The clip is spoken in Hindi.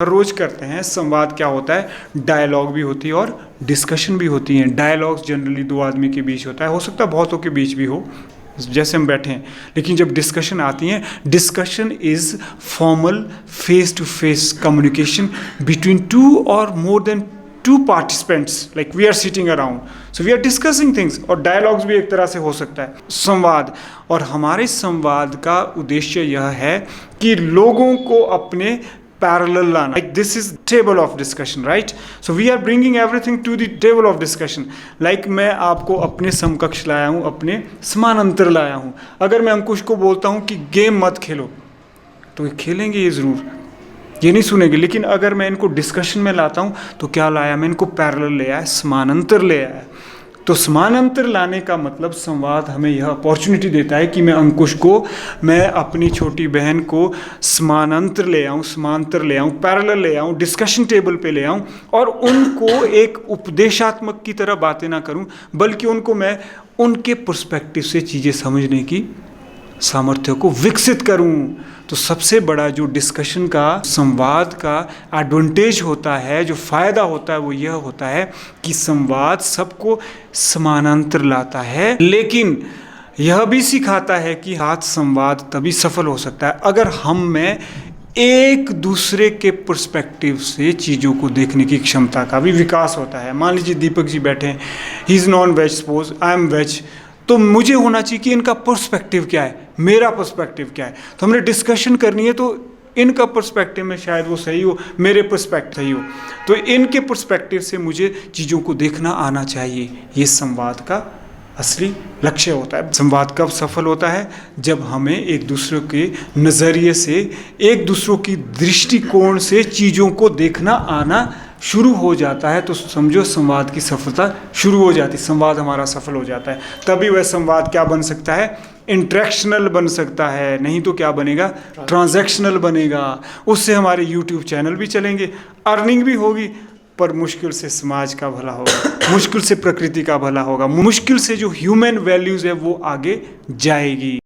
रोज करते हैं। संवाद क्या होता है? डायलॉग भी होती है और डिस्कशन भी होती है। डायलॉग्स जनरली दो आदमी के बीच होता है, हो सकता है बहुतों के बीच भी हो, जैसे हम बैठे हैं। लेकिन जब डिस्कशन आती है, discussion is formal face to face communication between two और more than two participants, like we are sitting around, so we are discussing things. और डायलॉग्स भी एक तरह से हो सकता है संवाद। और हमारे संवाद का उद्देश्य यह है कि लोगों को अपने parallel लाना, like this is table of discussion, right? So we are bringing everything to the table of discussion. Like मैं आपको अपने समकक्ष लाया हूँ, अपने समानांतर लाया हूँ। अगर मैं अंकुश को बोलता हूँ कि गेम मत खेलो, तो ये खेलेंगे, ये ज़रूर, ये नहीं सुनेंगे। लेकिन अगर मैं इनको डिस्कशन में लाता हूँ तो क्या लाया? मैं इनको पैरेलल ले आया, समानांतर ले आया। तो समानांतर लाने का मतलब संवाद हमें यह अपॉर्चुनिटी देता है कि मैं अंकुश को, मैं अपनी छोटी बहन को समानांतर ले आऊँ, समांतर ले आऊँ, पैरेलल ले आऊँ, डिस्कशन टेबल पे ले आऊँ और उनको एक उपदेशात्मक की तरह बातें ना करूँ, बल्कि उनको मैं उनके पर्सपेक्टिव से चीज़ें समझने की सामर्थ्य को विकसित करूं। तो सबसे बड़ा जो डिस्कशन का, संवाद का एडवांटेज होता है, जो फ़ायदा होता है, वो यह होता है कि संवाद सबको समानांतर लाता है, लेकिन यह भी सिखाता है कि हाथ संवाद तभी सफल हो सकता है अगर हम में एक दूसरे के पर्सपेक्टिव से चीज़ों को देखने की क्षमता का भी विकास होता है। मान लीजिए दीपक जी बैठे हैं, he is non veg, suppose I am veg, तो मुझे होना चाहिए कि इनका पर्सपेक्टिव क्या है, मेरा पर्सपेक्टिव क्या है। तो हमने डिस्कशन करनी है, तो इनका पर्सपेक्टिव में शायद वो सही हो, मेरे पर्सपेक्टिव सही हो, तो इनके पर्सपेक्टिव से मुझे चीज़ों को देखना आना चाहिए। ये संवाद का असली लक्ष्य होता है। संवाद कब सफल होता है? जब हमें एक दूसरे के नज़रिए से, एक दूसरों की दृष्टिकोण से चीज़ों को देखना आना शुरू हो जाता है, तो समझो संवाद की सफलता शुरू हो जाती है, संवाद हमारा सफल हो जाता है। तभी वह संवाद क्या बन सकता है? इंट्रैक्शनल बन सकता है। नहीं तो क्या बनेगा? ट्रांजैक्शनल बनेगा। उससे हमारे यूट्यूब चैनल भी चलेंगे, अर्निंग भी होगी, पर मुश्किल से समाज का भला होगा, मुश्किल से प्रकृति का भला होगा, मुश्किल से जो ह्यूमन वैल्यूज़ है वो आगे जाएगी।